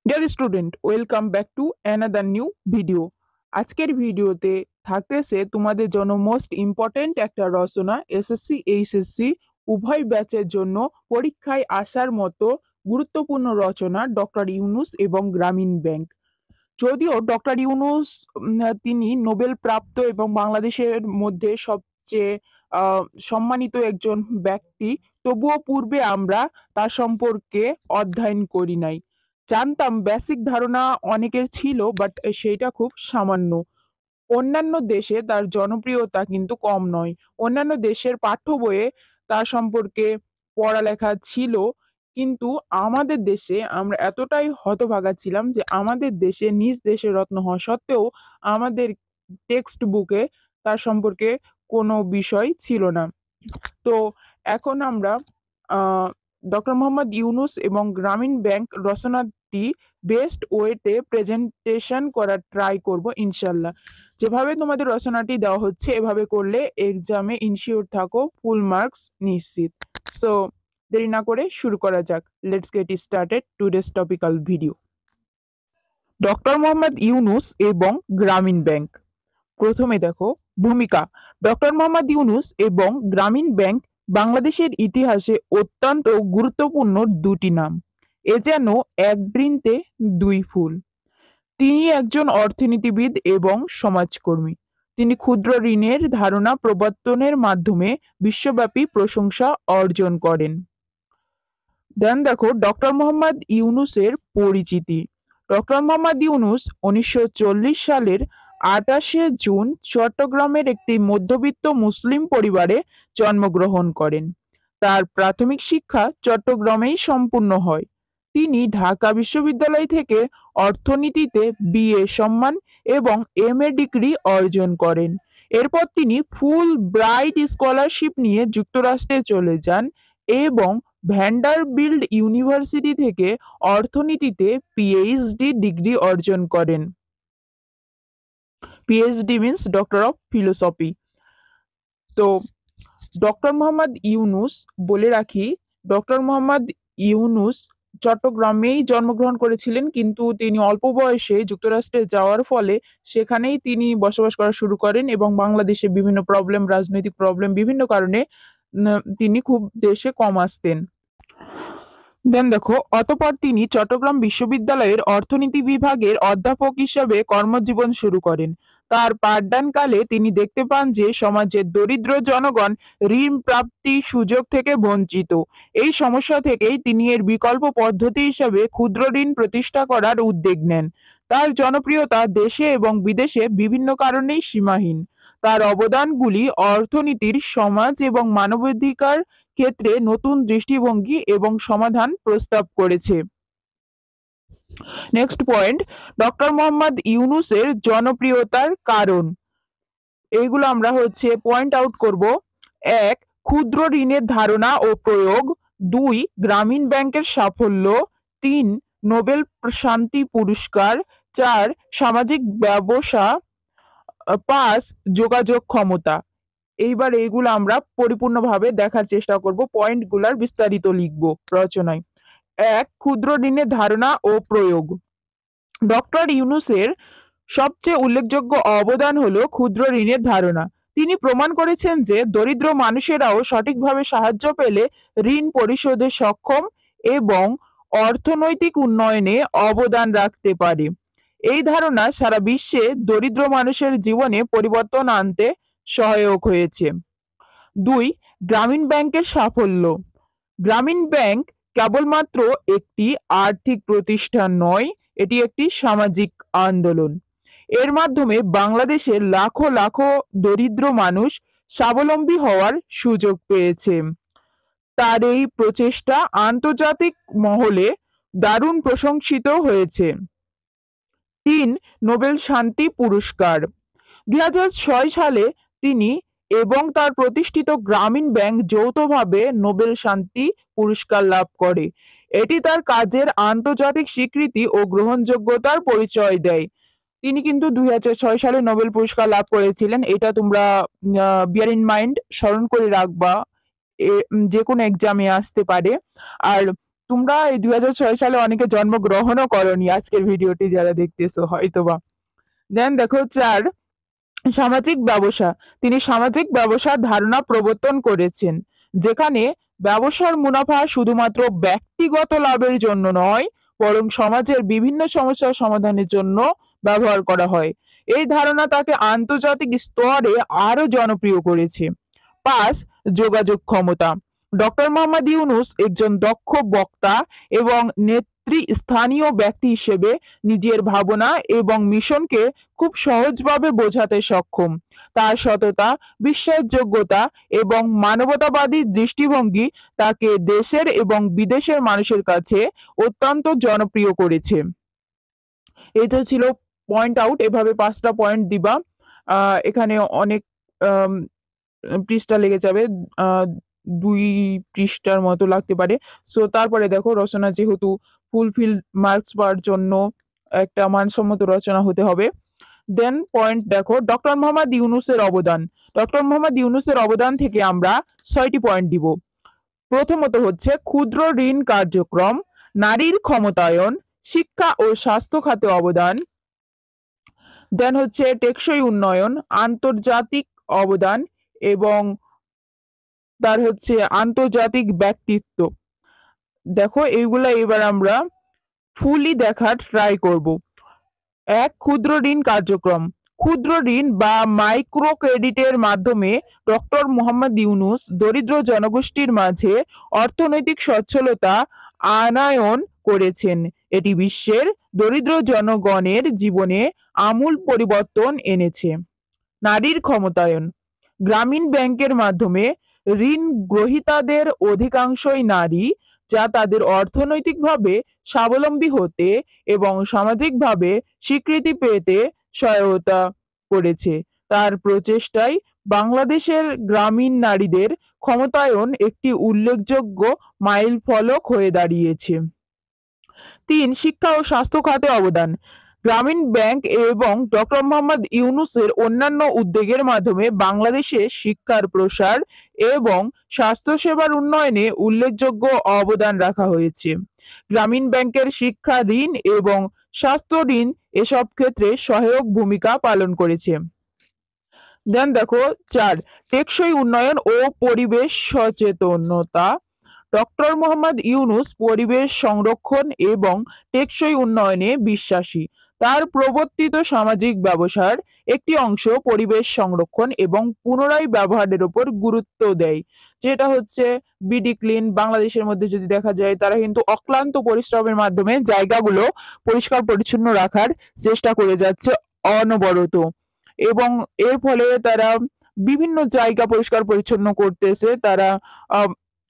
Dear student, welcome back to another new video. আজকের ভিডিওতে থাকতেছে তোমাদের জন্য মোস্ট ইম্পর্টেন্ট একটা রচনা। এসএসসি এইচএসসি উভয় ব্যাচের জন্য পরীক্ষায় আসার মতো গুরুত্বপূর্ণ রচনা, ডক্টর ইউনুস এবং গ্রামীণ ব্যাংক। যদিও ডক্টর ইউনুস তিনি নোবেল প্রাপ্ত এবং বাংলাদেশের মধ্যে সবচেয়ে সম্মানিত একজন ব্যক্তি, তবুও পূর্বে আমরা তার সম্পর্কে অধ্যয়ন করি নাই। জানতাম, বেসিক ধারণা অনেকের ছিল, বাট সেইটা খুব সামান্য। অন্যান্য দেশে তার জনপ্রিয়তা কিন্তু কম নয়। অন্যান্য দেশের পাঠ্য বইয়ে তার সম্পর্কে পড়ালেখা ছিল, কিন্তু আমাদের দেশে আমরা এতটাই হতভাগা ছিলাম যে আমাদের দেশে নিজ দেশের রত্ন হওয়া সত্ত্বেও আমাদের টেক্সট বুকে তার সম্পর্কে কোনো বিষয় ছিল না। তো এখন আমরা ডক্টর মোহাম্মদ ইউনুস এবং গ্রামীণ ব্যাংক রচনাটি বেস্ট ওয়েতে প্রেজেন্টেশন করার ট্রাই করব ইনশাল্লাহ। যেভাবে তোমাদের রচনাটি দেওয়া হচ্ছে এভাবে করলে এক্সামে ইনশিওর থাকো, ফুল মার্কস নিশ্চিত। সো দেরি না করে শুরু করা যাক। Let's get started today's topical video. Doctor Mohammad Yunus এবং গ্রামীণ ব্যাংক। প্রথমে দেখো ভূমিকা। ডক্টর মোহাম্মদ ইউনুস এবং গ্রামীণ ব্যাংক বাংলাদেশের ইতিহাসে অত্যন্ত গুরুত্বপূর্ণ দুটি নাম। এ যেন এক বৃন্তে দুই ফুল। তিনি একজন অর্থনীতিবিদ এবং সমাজকর্মী। তিনি ক্ষুদ্র ঋণের ধারণা প্রবর্তনের মাধ্যমে বিশ্বব্যাপী প্রশংসা অর্জন করেন। দেন দেখো ডক্টর মোহাম্মদ ইউনুসের পরিচিতি। ডক্টর মোহাম্মদ ইউনুস 1940 সালের 28শে জুন চট্টগ্রামের একটি মধ্যবিত্ত মুসলিম পরিবারে জন্মগ্রহণ করেন। তার প্রাথমিক শিক্ষা চট্টগ্রামেই সম্পূর্ণ হয়। তিনি ঢাকা বিশ্ববিদ্যালয় থেকে অর্থনীতিতে বিএ সম্মান এবং এমএ ডিগ্রি অর্জন করেন। এরপর তিনি ফুল ব্রাইট স্কলারশিপ নিয়ে যুক্তরাষ্ট্রে চলে যান এবং ভ্যান্ডারবিল্ট ইউনিভার্সিটি থেকে অর্থনীতিতে পিএইচডি ডিগ্রি অর্জন করেন। PhD means doctor of philosophy. তো ডক্টর মোহাম্মদ ইউনুস, বলে রাখি, ডক্টর মোহাম্মদ ইউনুস চট্টগ্রামেই জন্মগ্রহণ করেছিলেন, কিন্তু তিনি অল্প বয়সে যুক্তরাষ্ট্রে যাওয়ার ফলে সেখানেই তিনি বসবাস করা শুরু করেন এবং বাংলাদেশে বিভিন্ন প্রবলেম, রাজনৈতিক প্রবলেম, বিভিন্ন কারণে তিনি খুব দেশে কম আসতেন। দেন দেখো অতঃপর তিনি চট্টগ্রাম বিশ্ববিদ্যালয়ের অর্থনীতি বিভাগের অধ্যাপক হিসেবে কর্মজীবন শুরু করেন। তার পাঠদানকালে তিনি দেখতে পান যে সমাজের দরিদ্র জনগণ ঋণ প্রাপ্তির সুযোগ থেকে বঞ্চিত। এই সমস্যা থেকেই তিনি এর বিকল্প পদ্ধতি হিসেবে ক্ষুদ্র ঋণ প্রতিষ্ঠা করার উদ্যোগ নেন। তার জনপ্রিয়তা দেশে এবং বিদেশে বিভিন্ন কারণেই সীমাহীন। তার অবদানগুলি অর্থনীতির, সমাজ এবং মানবাধিকার ক্ষেত্রে নতুন দৃষ্টিভঙ্গি এবং সমাধান প্রস্তাব করেছে। নেক্সট পয়েন্ট, ডক্টর মোহাম্মদ ইউনুসের জনপ্রিয়তার কারণ। এইগুলো আমরা পয়েন্ট আউট করব। 1. ক্ষুদ্র ঋণের ধারণা ও প্রয়োগ। 2. গ্রামীণ ব্যাংকের সাফল্য। 3. নোবেল শান্তি পুরস্কার। 4. সামাজিক ব্যবসা। 5. যোগাযোগ ক্ষমতা। এইবার এইগুলো আমরা পরিপূর্ণভাবে দেখার চেষ্টা করব, পয়েন্টগুলার বিস্তারিত লিখব রচনায়। 1. ক্ষুদ্র ঋণের ধারণা ও প্রয়োগ। ডক্টর ইউনুসের সবচেয়ে উল্লেখযোগ্য অবদান হলো ক্ষুদ্র ঋণের ধারণা। তিনি প্রমাণ করেছেন যে দরিদ্র মানুষেরাও সঠিকভাবে সাহায্য পেলে ঋণ পরিশোধে সক্ষম এবং অর্থনৈতিক উন্নয়নে অবদান রাখতে পারে। এই ধারণা সারা বিশ্বে দরিদ্র মানুষের জীবনে পরিবর্তন আনতে সহায়ক হয়েছে। 2. গ্রামীণ ব্যাংকের সাফল্য। গ্রামীণ ব্যাংক কেবলমাত্র একটি আর্থিক প্রতিষ্ঠান নয়, এটি একটি সামাজিক আন্দোলন। এর মাধ্যমে বাংলাদেশের লাখো লাখো দরিদ্র মানুষ স্বাবলম্বী হওয়ার সুযোগ পেয়েছে। তার এই প্রচেষ্টা আন্তর্জাতিক মহলে দারুণ প্রশংসিত হয়েছে। 3. নোবেল শান্তি পুরস্কার। 2006 সালে তিনি এবং তার প্রতিষ্ঠিত গ্রামীণ ব্যাংক যৌথভাবে নোবেল শান্তি পুরস্কার লাভ করে। এটি তার কাজের আন্তর্জাতিক স্বীকৃতি ও গ্রহণযোগ্যতার পরিচয় দেয়। তিনি কিন্তু 2006 সালে নোবেল পুরস্কার লাভ করেছিলেন। এটা তোমরা বিয়ার ইন মাইন্ড, স্মরণ করে রাখবা, যে কোনো এক্সামে আসতে পারে। আর তোমরা এই 2006 সালে অনেকে জন্মগ্রহণও করনি আজকের ভিডিওটি যারা দেখতেছো হয়তোবা। দেন দেখো 4, সামাজিক ব্যবসা। তিনি সামাজিক ব্যবসার ধারণা প্রবর্তন করেছেন, যেখানে ব্যবসার মুনাফা শুধুমাত্র ব্যক্তিগত লাভের জন্য নয়, বরং সমাজের বিভিন্ন সমস্যার সমাধানের জন্য ব্যবহার করা হয়। এই ধারণা তাকে আন্তর্জাতিক স্তরে আরো জনপ্রিয় করেছে। 5, যোগাযোগ ক্ষমতা। ডক্টর মোহাম্মদ ইউনূস একজন দক্ষ বক্তা এবং নেতৃস্থানীয় ব্যক্তি হিসেবে নিজের ভাবনা এবং মিশনকে খুব সহজভাবে বোঝাতে সক্ষম। তার সততা, বিশ্বাসযোগ্যতা এবং মানবতাবাদী দৃষ্টিভঙ্গি তাকে দেশের এবং বিদেশের মানুষের কাছে অত্যন্ত জনপ্রিয় করেছে। এটা ছিল পয়েন্ট আউট। এভাবে 5টা পয়েন্ট দিবা। এখানে অনেক আম, পৃষ্ঠা লেগে যাবে, 2 পৃষ্ঠার মতো লাগতে পারে। সো তারপরে দেখো রচনা যেহেতু ফুলফিল মার্কস পাওয়ার জন্য একটা মানসম্মত রচনা হতে হবে। দেন পয়েন্ট দেখো, ডক্টর মোহাম্মদ ইউনূসের অবদান। ডক্টর মোহাম্মদ ইউনূসের অবদান থেকে আমরা 6টি পয়েন্ট দিব। প্রথমত হচ্ছে ক্ষুদ্র ঋণ কার্যক্রম, নারীর ক্ষমতায়ন, শিক্ষা ও স্বাস্থ্য খাতে অবদান। দেন হচ্ছে টেকসই উন্নয়ন, আন্তর্জাতিক অবদান এবং তার হচ্ছে আন্তর্জাতিক ব্যক্তিত্ব। দেখো এইগুলা এবার আমরা ফুলি দেখার ট্রাই করব। 1, ক্ষুদ্র ঋণ কার্যক্রম। ক্ষুদ্র ঋণ বা মাইক্রো ক্রেডিটের মাধ্যমে ডক্টর মোহাম্মদ ইউনূস দরিদ্র জনগোষ্ঠীর মাঝে অর্থনৈতিক সচ্ছলতা আনয়ন করেছেন। এটি বিশ্বের দরিদ্র জনগণের জীবনে আমূল পরিবর্তন এনেছে। নারীর ক্ষমতায়ন। গ্রামীণ ব্যাংকের মাধ্যমে ঋণ গ্রহীতাদের অধিকাংশই নারী, যা তাদের অর্থনৈতিকভাবে স্বাবলম্বী হতে এবং সামাজিকভাবে স্বীকৃতি পেতে সহায়তা করেছে। তার প্রচেষ্টায় বাংলাদেশের গ্রামীণ নারীদের ক্ষমতায়ন একটি উল্লেখযোগ্য মাইলফলক হয়ে দাঁড়িয়েছে। 3, শিক্ষা ও স্বাস্থ্য খাতে অবদান। গ্রামীণ ব্যাংক এবং ডক্টর মোহাম্মদ ইউনূসের অন্যান্য উদ্যোগের মাধ্যমে বাংলাদেশে শিক্ষার প্রসার এবং স্বাস্থ্যসেবার উন্নয়নে উল্লেখযোগ্য অবদান রাখা হয়েছে। গ্রামীণ ব্যাংকের শিক্ষা ঋণ এবং স্বাস্থ্য ঋণ এসব ক্ষেত্রে সহায়ক ভূমিকা পালন করেছে। দেন দেখো 4, টেকসই উন্নয়ন ও পরিবেশ সচেতনতা। ডক্টর মোহাম্মদ ইউনূস পরিবেশ সংরক্ষণ এবং টেকসই উন্নয়নে বিশ্বাসী। তার প্রবর্তিত সামাজিক ব্যবসার একটি অংশ পরিবেশ সংরক্ষণ এবং পুনরায় ব্যবহারের উপর গুরুত্ব দেয়, যেটা হচ্ছে বিডি ক্লিন। বাংলাদেশের মধ্যে যদি দেখা যায়, তারা কিন্তু অক্লান্ত পরিশ্রমের মাধ্যমে জায়গাগুলো পরিষ্কার পরিচ্ছন্ন রাখার চেষ্টা করে যাচ্ছে অনবরত, এবং এর ফলে তারা বিভিন্ন জায়গা পরিষ্কার পরিচ্ছন্ন করতেছে। তারা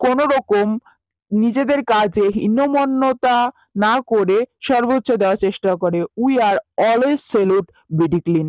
কোন রকম নিজেদের কাজে হীনমন্যতা না করে সর্বোচ্চ দেওয়ার চেষ্টা করে। We are always salute BD clean.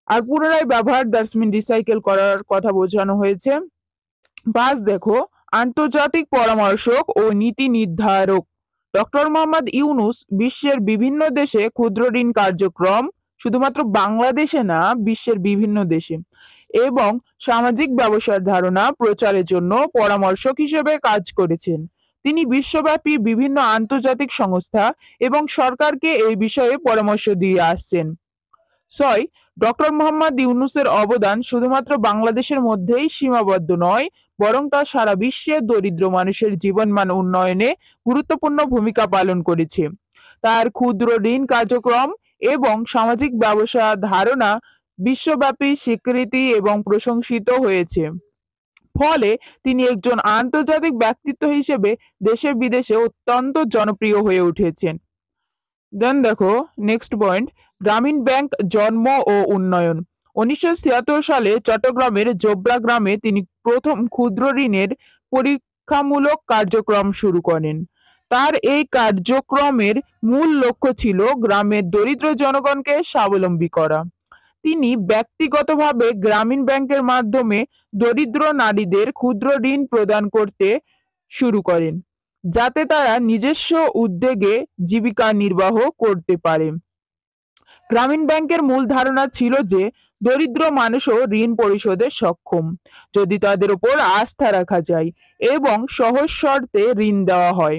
আর পুনরায় ব্যবহার দ্যাটস মিন রিসাইকেল করার কথা বোঝানো হয়েছে। 5, দেখো আন্তর্জাতিক পরামর্শক ও নীতি নির্ধারক। ডক্টর মোহাম্মদ ইউনূস বিশ্বের বিভিন্ন দেশে ক্ষুদ্র ঋণ কার্যক্রম, শুধুমাত্র বাংলাদেশে না, বিশ্বের বিভিন্ন দেশে, এবং সামাজিক ব্যবসার ধারণা প্রচারের জন্য পরামর্শক হিসেবে কাজ করেছেন। তিনি বিশ্বব্যাপী বিভিন্ন আন্তর্জাতিক সংস্থা এবং সরকারকে এই বিষয়ে পরামর্শ দিয়ে আসছেন। 6, ডক্টর মোহাম্মদ ইউনূসের অবদান শুধুমাত্র বাংলাদেশের মধ্যেই সীমাবদ্ধ নয়, বরং তা সারা বিশ্বে দরিদ্র মানুষের জীবনমান উন্নয়নে গুরুত্বপূর্ণ ভূমিকা পালন করেছে। তার ক্ষুদ্র ঋণ কার্যক্রম এবং সামাজিক ব্যবসা ধারণা বিশ্বব্যাপী স্বীকৃতি এবং প্রশংসিত হয়েছে। ফলে তিনি একজন আন্তর্জাতিক ব্যক্তিত্ব হিসেবে দেশে বিদেশে অত্যন্ত জনপ্রিয় হয়ে উঠেছেন। দেন দেখো নেক্সট পয়েন্ট, গ্রামীণ ব্যাংক জন্ম ও উন্নয়ন। 1976 সালে চট্টগ্রামের জোবরা গ্রামে তিনি প্রথম ক্ষুদ্র ঋণের পরীক্ষামূলক কার্যক্রম শুরু করেন। তার এই কার্যক্রমের মূল লক্ষ্য ছিল গ্রামের দরিদ্র জনগণকে স্বাবলম্বী করা। তিনি ব্যক্তিগতভাবে গ্রামীণ ব্যাংকের মাধ্যমে দরিদ্র নারীদের ক্ষুদ্র ঋণ প্রদান করতে শুরু করেন, যাতে তারা নিজস্ব উদ্যোগে জীবিকা নির্বাহ করতে পারে। গ্রামীণ ব্যাংকের মূল ধারণা ছিল যে দরিদ্র মানুষও ঋণ পরিশোধে সক্ষম যদি তাদের উপর আস্থা রাখা যায় এবং সহজ শর্তে ঋণ দেওয়া হয়।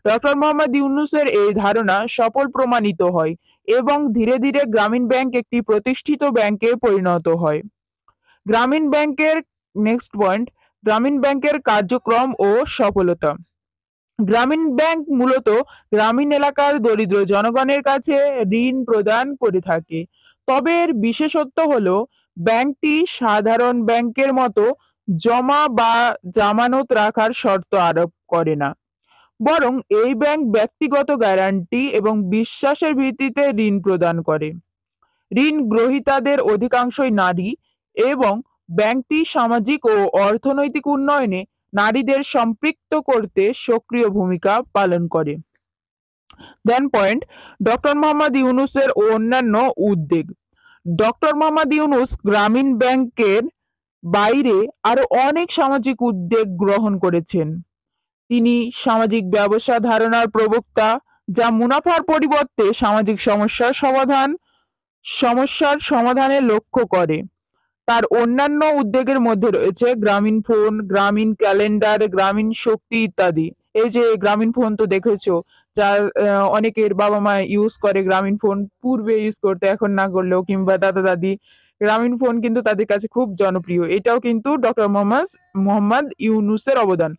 ডক্টর মোহাম্মদ ইউনূসের এই ধারণা সফল প্রমাণিত হয় এবং ধীরে ধীরে গ্রামীণ ব্যাংক একটি প্রতিষ্ঠিত ব্যাংকে পরিণত হয়। গ্রামীণ ব্যাংকের নেক্সট পয়েন্ট, গ্রামীণ ব্যাংকের কার্যক্রম ও সফলতা। গ্রামীণ ব্যাংক মূলত গ্রামীণ এলাকার দরিদ্র জনগণের কাছে ঋণ প্রদান করে থাকে। তবে এর বিশেষত্ব হলো ব্যাংকটি সাধারণ ব্যাংকের মতো জমা বা জামানত রাখার শর্ত আরোপ করে না, বরং এই ব্যাংক ব্যক্তিগত গ্যারান্টি এবং বিশ্বাসের ভিত্তিতে ঋণ প্রদান করে। ঋণ গ্রহীতাদের অধিকাংশই নারী এবং ব্যাংকটি সামাজিক ও অর্থনৈতিক উন্নয়নে নারীদের সম্পৃক্ত করতে সক্রিয় ভূমিকা পালন করে। দেন পয়েন্ট, ডক্টর মোহাম্মদ ইউনূসের অন্যান্য উদ্যোগ। ডক্টর মোহাম্মদ ইউনূস গ্রামীণ ব্যাংকের বাইরে আরো অনেক সামাজিক উদ্যোগ গ্রহণ করেছেন। তিনি সামাজিক ব্যবসা ধারণার প্রবক্তা, যা মুনাফার পরিবর্তে সামাজিক সমস্যার সমাধানে লক্ষ্য করে। তার অন্যান্য উদ্যোগের মধ্যে রয়েছে গ্রামীণ ফোন, গ্রামীণ ক্যালেন্ডার, গ্রামীণ শক্তি ইত্যাদি। এই যে গ্রামীণ ফোন তো দেখেছো, যার অনেকের বাবা মা ইউজ করে গ্রামীণ ফোন, পূর্বে ইউজ করতে, এখন না করলেও, কিংবা দাদা দাদি, গ্রামীণ ফোন কিন্তু তাদের কাছে খুব জনপ্রিয়। এটাও কিন্তু ডক্টর মোহাম্মদ ইউনূসের অবদান,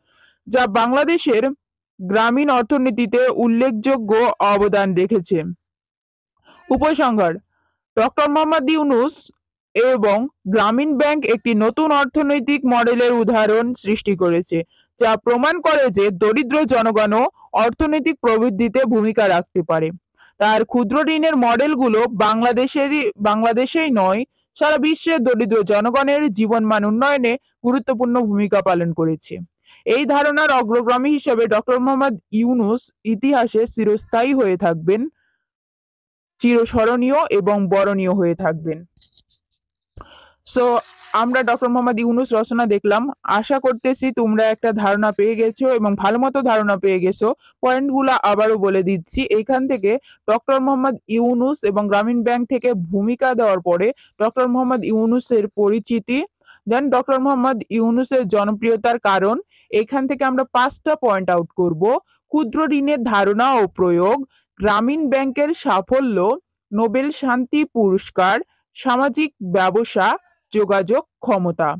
যা বাংলাদেশের গ্রামীণ অর্থনীতিতে উল্লেখযোগ্য অবদান রেখেছে। উপসংহার, ডক্টর মোহাম্মদ ইউনূস এবং গ্রামীণ ব্যাংক একটি নতুন অর্থনৈতিক মডেলের উদাহরণ সৃষ্টি করেছে, যা প্রমাণ করে যে দরিদ্র জনগণও অর্থনৈতিক প্রবৃদ্ধিতে ভূমিকা রাখতে পারে। তার ক্ষুদ্র ঋণের মডেলগুলো বাংলাদেশেই নয়, সারা বিশ্বের দরিদ্র জনগণের জীবনমান উন্নয়নে গুরুত্বপূর্ণ ভূমিকা পালন করেছে। এই ধারণার অগ্রগামী হিসেবে ডক্টর মোহাম্মদ ইউনূস ইতিহাসে চিরস্থায়ী হয়ে থাকবেন, চিরস্মরণীয় এবং বরণীয় হয়ে থাকবেন। সো আমরা ডক্টর মোহাম্মদ ইউনূস রচনা দেখলাম। আশা করতেছি তোমরা একটা ধারণা পেয়ে গেছো এবং ভালো মতো ধারণা পেয়ে গেছো। পয়েন্টগুলো আবারও বলে দিচ্ছি। এইখান থেকে ডক্টর মোহাম্মদ ইউনূস এবং গ্রামীণ ব্যাংক থেকে ভূমিকা দেওয়ার পরে ডক্টর মোহাম্মদ ইউনূসের পরিচিতি, দেন ডক্টর মোহাম্মদ ইউনূসের জনপ্রিয়তার কারণ। এখান থেকে আমরা 5টা পয়েন্ট আউট করব। ক্ষুদ্র ঋণের ধারণা ও প্রয়োগ, গ্রামীণ ব্যাংকের সাফল্য, নোবেল শান্তি পুরস্কার, সামাজিক ব্যবসা, যোগাযোগ ক্ষমতা।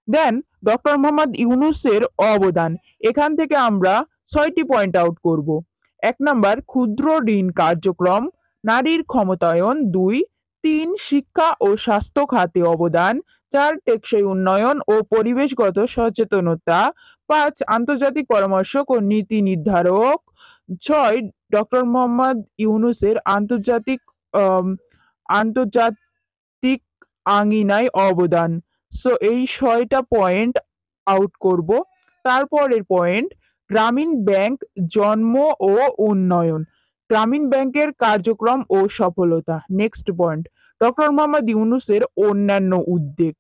দেন ডক্টর মোহাম্মদ ইউনূসের অবদান। এখান থেকে আমরা 6টি পয়েন্ট আউট করব। 1 নাম্বার, ক্ষুদ্র ঋণ কার্যক্রম, নারীর ক্ষমতায়ন। 2, 3, শিক্ষা ও স্বাস্থ্য খাতে অবদান। 4, টেকসই উন্নয়ন ও পরিবেশগত সচেতনতা। 5, আন্তর্জাতিক পরামর্শক ও নীতি নির্ধারক। 6, ডক্টর মোহাম্মদ ইউনূসের আন্তর্জাতিক আঙিনায় অবদান। সো এই 6টা পয়েন্ট আউট করব। তারপরের পয়েন্ট, গ্রামীণ ব্যাংক জন্ম ও উন্নয়ন, গ্রামীণ ব্যাংকের কার্যক্রম ও সফলতা। নেক্সট পয়েন্ট, ডক্টর মোহাম্মদ ইউনূসের অন্যান্য উদ্যোগ।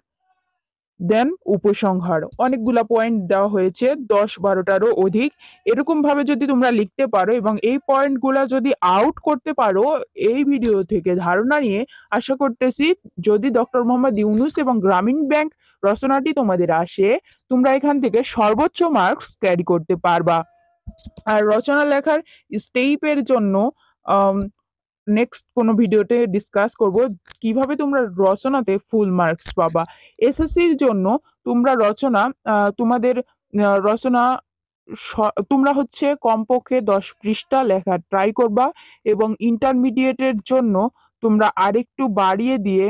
দেন উপসংহার। অনেকগুলা পয়েন্ট দেওয়া হয়েছে, 10-12টারও অধিক। এরকম ভাবে যদি তোমরা লিখতে পারো এবং এই পয়েন্টগুলা যদি আউট করতে পারো এই ভিডিও থেকে ধারণা নিয়ে, আশা করতেছি যদি ডক্টর মোহাম্মদ ইউনূস এবং গ্রামীণ ব্যাংক রচনাটি তোমাদের আসে, তোমরা এখান থেকে সর্বোচ্চ মার্কস ক্যারি করতে পারবা। আর রচনা লেখার স্টেপের জন্য নেক্সট কোনো ভিডিওতে ডিসকাস করব কিভাবে তোমরা রচনাতে ফুল মার্কস পাবা। এসএসসির জন্য তোমরা তোমাদের রচনা তোমরা হচ্ছে কমপক্ষে 10 পৃষ্ঠা লেখা ট্রাই করবা এবং ইন্টারমিডিয়েটের জন্য তোমরা আরেকটু বাড়িয়ে দিয়ে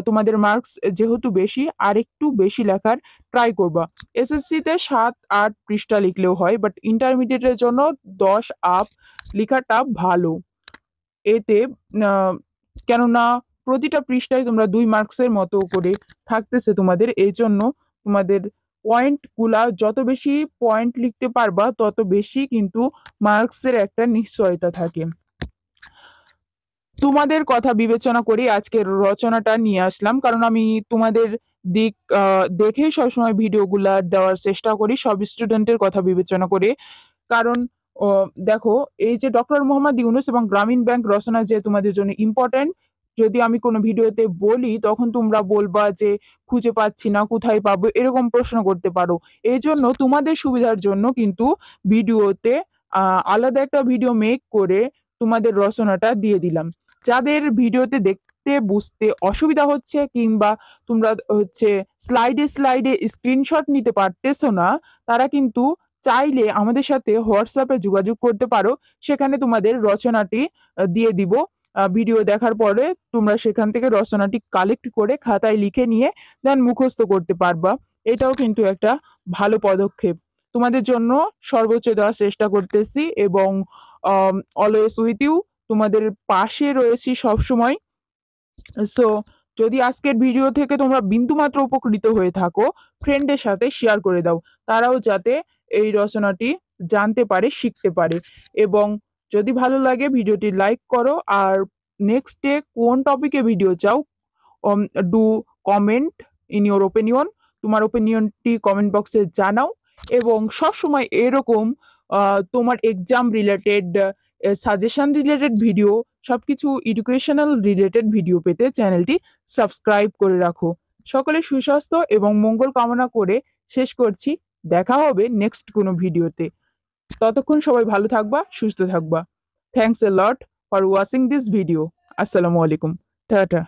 তোমাদের মার্কস যেহেতু বেশি, আরেকটু বেশি লেখার ট্রাই করবা। এসএসসিতে 7-8 পৃষ্ঠা লিখলেও হয়, বাট ইন্টারমিডিয়েটের জন্য 10 আপ লেখাটা ভালো। এতে কেননা প্রতিটা পৃষ্ঠায় তোমরা 2 মার্কসের মতো করে থাকতেছে তোমাদের, এই জন্য তোমাদের পয়েন্টগুলা যত বেশি পয়েন্ট লিখতে পারবা তত বেশি কিন্তু মার্কসের একটা নিশ্চয়তা থাকে। তোমাদের কথা বিবেচনা করে আজকের রচনাটা নিয়ে আসলাম, কারণ আমি তোমাদের দিক দেখে সবসময় ভিডিওগুলা দেওয়ার চেষ্টা করি, সব স্টুডেন্টের কথা বিবেচনা করে। কারণ দেখো, এই যে ডক্টর মোহাম্মদ ইউনূস এবং গ্রামীণ ব্যাংক রচনা যে তোমাদের জন্য ইম্পর্টেন্ট, যদি আমি কোনো ভিডিওতে বলি তখন তোমরা বলবা যে খুঁজে পাচ্ছি না, কোথায় পাবো, এরকম প্রশ্ন করতে পারো। এই জন্য তোমাদের সুবিধার জন্য কিন্তু ভিডিওতে আলাদা একটা ভিডিও মেক করে তোমাদের রচনাটা দিয়ে দিলাম। যাদের ভিডিওতে দেখতে বুঝতে অসুবিধা হচ্ছে কিংবা তোমরা হচ্ছে স্লাইডে স্লাইডে স্ক্রিনশট নিতে পারতেছো না, তারা কিন্তু চাইলে আমাদের সাথে হোয়াটসঅ্যাপে যোগাযোগ করতে পারো। সেখানে তোমাদের রচনাটি দিয়ে দিব। ভিডিও দেখার পরে তোমরা সেখান থেকে রচনাটি কালেক্ট করে খাতায় লিখে নিয়ে দেন মুখস্থ করতে পারবা। এটাও কিন্তু একটা ভালো পদক্ষেপ। তোমাদের জন্য সর্বোচ্চ দেওয়ার চেষ্টা করতেছি এবং অলওয়েজ উইথ ইউ, তোমাদের পাশে রয়েছি সবসময়। সো যদি আজকের ভিডিও থেকে তোমরা বিন্দুমাত্র উপকৃত হয়ে থাকো, ফ্রেন্ডের সাথে শেয়ার করে দাও, তারাও যাতে এই রচনাটি জানতে পারে, শিখতে পারে। এবং যদি ভালো লাগে ভিডিওটি লাইক করো। আর নেক্সট ডে কোন টপিকে ভিডিও চাও, do comment in your opinion. তোমার ওপিনিয়নটি কমেন্ট বক্সে জানাও। এবং সবসময় এরকম তোমার exam related, suggestion related video, সবকিছু এডুকেশনাল রিলেটেড ভিডিও পেতে চ্যানেলটি সাবস্ক্রাইব করে রাখো। সকলে সুস্বাস্থ্য এবং মঙ্গল কামনা করে শেষ করছি। দেখা হবে নেক্সট কোনো ভিডিওতে। ততক্ষণ সবাই ভালো থাকবা, সুস্থ থাকবা। Thanks a lot for watching this video. আসসালামু আলাইকুম। টাটা।